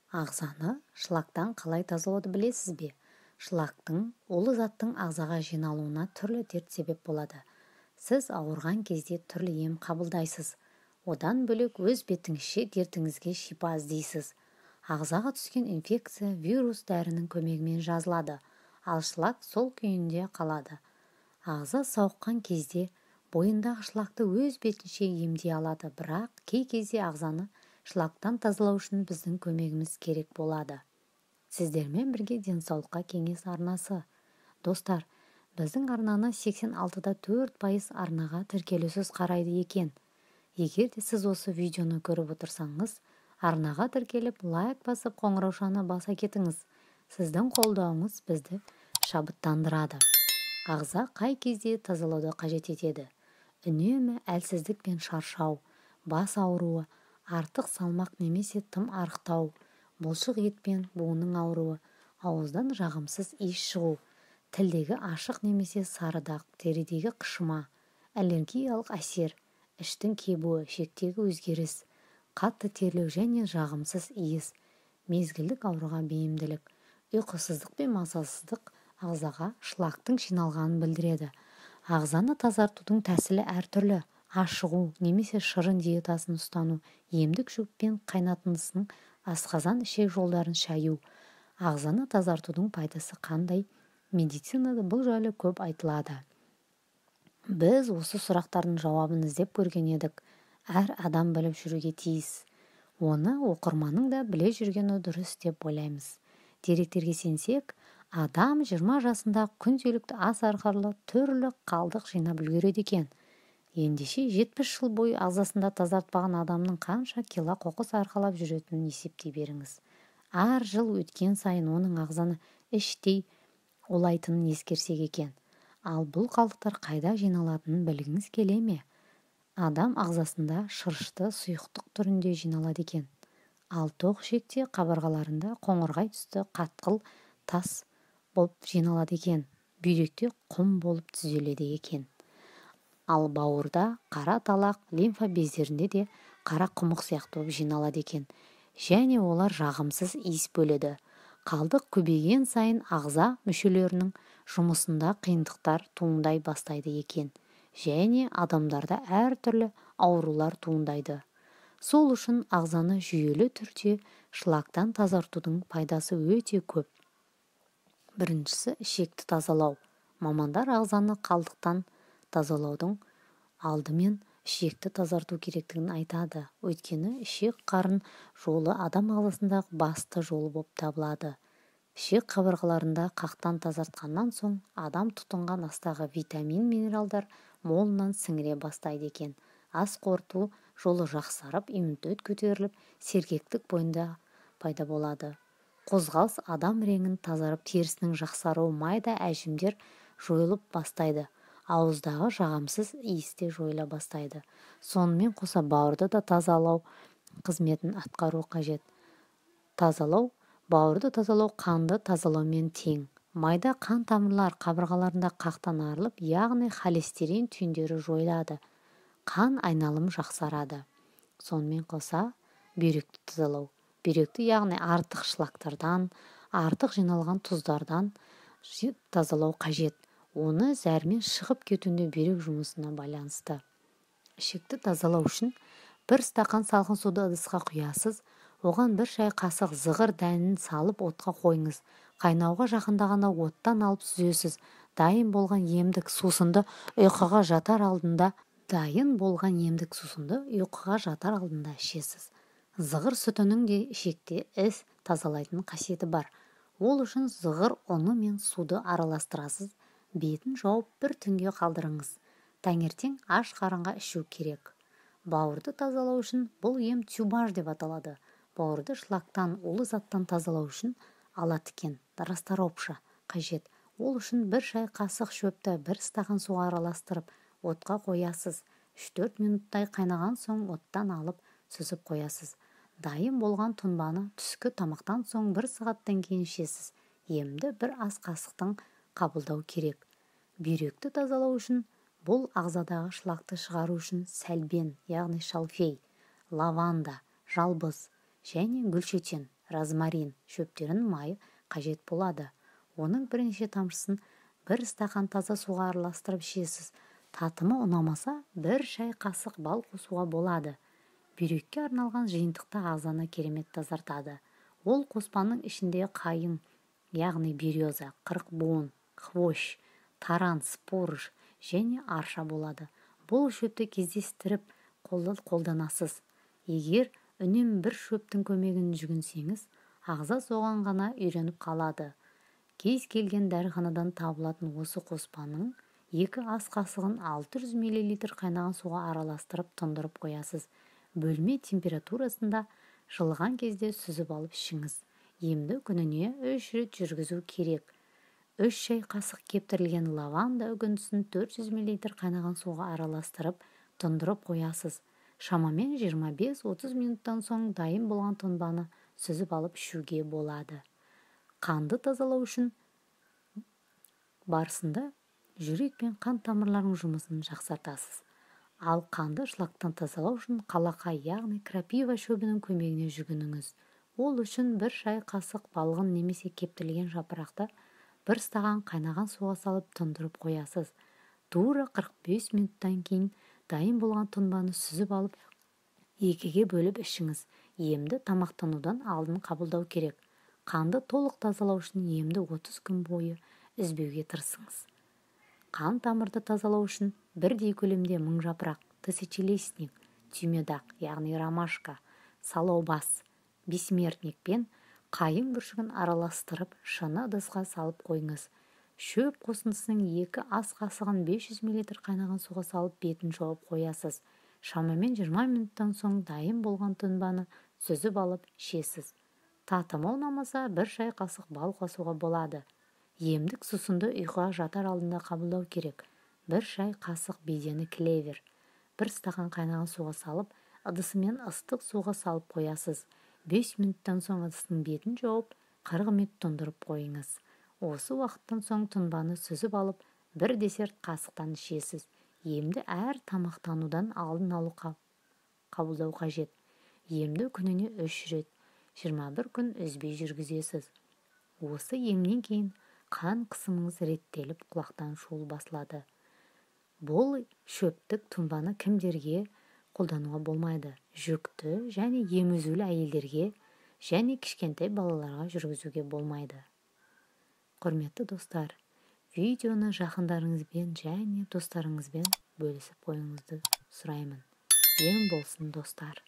Ағзаны шлактан қалай тазалауды білесіз бе? Шлактың, улы заттың ағзаға жиналуына түрлі дерт себеп болады. Сіз ауырған кезде түрлі ем қабылдайсыз. Одан бөлек өз бетіңізше дертіңізге шипа іздейсіз. Ағзаға түскен инфекция вирус дәрінің көмегімен жазылады, ал шлак сол күйінде қалады. Ағза сауыққан кезде бойындағы шлакты өз бетінше емдей алады, бірақ кей кезде ағзаны шлактан тазалау үшін біздің көмегіміз керек болады. Сіздермен бірге денсаулыққа кеңес арнасы. Достар, біздің арнаны 86%-4% арнаға тіркелусіз қарайды екен. Егер де сіз осы видеоны көріп отырсаңыз, арнаға тіркеліп, лайк басып, қоңыраушаны баса кетіңіз. Сіздің қолдауыңыз бізді шабыттандырады. Ағза қай кезде тазалауды қажет етеді? Үнемі әлсіздік пен шаршау, бас ауруы, артық салмақ немесе тым арықтау, бұлшық ет пен буынның ауруы, ауыздан жағымсыз иіс шығу, тілдегі ашық немесе сары дақ, терідегі қышыма, аллергиялық әсер, іштің кебуі, ішектегі өзгеріс, қатты терлеу және жағымсыз иіс, мезгілдік ауруға бейімділік, ұйқысыздық пен мазасыздық ағзаға шлактың жиналғанын білдіреді. Ағзаны тазартудың тәсілі әртүрлі. Ашығу немесе шырын диетасын ұстану, емдік шөппен қайнатындысын, асқазан ішек жолдарын шаю. Ағзаны тазартудың пайдасы қандай? Медицинада бұл жайлы көп айтылады. Біз осы сұрақтардың жауабын іздеп көрген едік. Әр адам біліп жүруге тиіс. Оны оқырманның да біле жүргені дұрыс деп ойлаймыз. Деректерге сенсек, адам 20 жасында күнделікті ас арқылы түрлі қалдық жинап үлгереді екен. Ендеше 70 жыл бойы ағзасында тазартпаған адамның қанша кило қоқыс арқалап жүретінін есептей беріңіз. Әр жыл өткен сайын оның ағзаны іштей улайтынын ескерсек екен. Ал бұл қалдықтар қайда жиналатынын білгіңіз келе ме? Адам ағзасында шырышты сұйықтық түрінде жиналады екен. Ал тоқ ішекте қабырғаларында қоңырғай түсті қатқыл тас болып жиналады екен. Бүйректе құм болып түзеледі екен. Ал бауырда қара талақ, лимфа бездерінде де қара құмық сияқты болып жиналады екен. Және олар жағымсыз иіс бөледі. Қалдық көбейген сайын ағза мүшелерінің жұмысында қиындықтар туындай бастайды екен. Және адамдарда әртүрлі аурулар туындайды. Сол үшін ағзаны жүйелі түрде шлактан тазартудың пайдасы өте көп. Біріншісі, ішекті тазалау. Мамандар ағзаны қалдықтан тазалаудың алдымен ішекті тазарту керектігін айтады. Өйткені ішек қарын жолы адам ағзасындағы басты жолы болып табылады. Ішек қабырғаларында қақтан тазартқаннан соң адам тұтынған астағы витамин, минералдар молынан сіңіре бастайды екен. Ас қорыту жолы жақсарып, иммунитет көтеріліп, сергектік бойында пайда болады. Қозғалыс адам реңін тазарып, терісінің жақсаруы, майда әжімдер жойылып бастайды. Ауыздағы жағымсыз иіс те жойыла бастайды. Сонымен қоса бауырды да тазалау қызметін атқару қажет. Бауырды тазалау қанды тазалаумен тең. Майда қан тамырлар қабырғаларында қақтан арылып, яғни холестерин түйіндері жойылады. Қан айналым жақсарады. Сонымен қоса бүйректі тазалау. Бүйректі яғни артық шлактардан, артық жиналған тұздардан тазалау қажет. Оны зәрмен шығып кетуінде бүйрек жұмысына байланысты. Ішекті тазалау үшін 1 стақан салқын суды ыдысқа құясыз. Оған 1 шай қасық зығыр дәнін салып отқа қойыңыз. Қайнауға жақындағанда оттан алып сүзесіз. Дайын болған емдік сусынды ұйқыға жатар алдында ішесіз. Зығыр сүтінің де ішекте тазалайтын қасиеті бар. Ол үшін зығыр ұны мен суды араластырасыз. Бетін жауып 1 түнге қалдырыңыз. Таңертең аш қарынға ішу керек. Бауырды тазалау үшін бұл ем тюбаж деп аталады. Бауырды шлактан, улы заттан тазалау үшін алатікен, расторопша қажет. Ол үшін 1 шай қасық шөпті 1 стақан суға араластырып, отқа қоясыз. 3-4 минуттай қайнаған соң оттан алып сүзіп қоясыз. Дайын болған тұнбаны түскі тамақтан соң 1 сағаттан кейін ішесіз. Емді 1 ас қасықтан қабылдау керек. Бүйректі тазалау үшін бұл ағзадағы шлакты шығару үшін сәлбен, яғни шалфей, лаванда, жалбыз және гүлшетен розмарин шөптерін майы қажет болады. Оның бірнеше тамшысын бір стақан таза суға араластырып ішесіз. Татымы ұнамаса, бір шай қасық бал қосуға болады. Бүйрекке арналған жиынтықта ағзаны керемет тазартады. Ол қоспаның ішіндегі қайың, яғни береза, қырықбуын, хвощ, таран, спорыш және арша болады. Бұл шөпті кездестіріп қолданасыз. Егер үнемі бір шөптің көмегін жүгінсеңіз, ағза соған ғана үйреніп қалады. Кез келген дәріханадан табылатын осы қоспаның 2 ас қасығын 600 мл қайнаған суға араластырып тұндырып қоясыз. Бөлме температурасында жылыған кезде сүзіп алып ішіңіз. Емді күніне 3 рет жүргізу керек. 3 шай қасық кептірілген лаванда үгіндісін 400 мл қайнаған суға араластырып тұндырып қоясыз. Шамамен 25-30 минуттан соң дайын болған тұнбаны сүзіп алып ішуге болады. Қанды тазалау үшін барысында жүрек пен қан тамырларының жұмысын жақсартасыз. Ал қанды шлактан тазалау үшін қалақай, яғни крапива шөбінің көмегіне жүгініңіз. Ол үшін 1 шай қасық балғын немесе кептірілген жапырақты 1 стаған қайнаған суға салып тұндырып қоясыз. Тура 45 минуттан кейін дайын болған тұнбаны сүзіп алып 2-ге бөліп ішіңіз. Емді тамақтанудан алдын қабылдау керек. Қанды толық тазалау үшін емді 30 күн бойы үзбеуге тырысыңыз. Қан тамырды тазалау үшін бірдей көлемде мыңжапырақ, тысячелистник, түймедақ, яғни ромашка, салаубас, бессмертник пен қайың бүршігін араластырып, шыны ыдысқа салып қойыңыз. Шөп қосындысының 2 ас қасығын 500 мл қайнаған суға салып бетін жауып қоясыз. Шамамен 20 минуттан соң дайын болған тұнбаны сүзіп алып ішесіз. Татымы ұнамаса, 1 шай қасық бал қосуға болады. Емдік сусынды ұйқыға жатар алдында қабылдау керек. 1 шай қасық бедені клевер. 1 стақан қайнаған суға салып, ыдысымен ыстық суға салып қоясыз. 5 минуттан соң ыдыстың бетін жауып, 40 минут тұндырып қойыңыз. Осы уақыттан соң тұнбаны сүзіп алып, 1 десерт қасықтан ішесіз. Емді әр тамақтанудан алдын алу қабылдау қажет. Емді күніне 3 рет, 21 күн үзбей жүргізесіз. Осы емнен кейін қан қысымыңыз реттеліп, құлақтан шуыл басылады. Бұл шөптік тұнбаны кімдерге қолдануға болмайды? Жүкті және емізулі әйелдерге және кішкентай балаларға жүргізуге болмайды. Құрметті достар, видеоны жақындарыңызбен және достарыңызбен бөлісіп қойыңызды сұраймын. Ем болсын достар.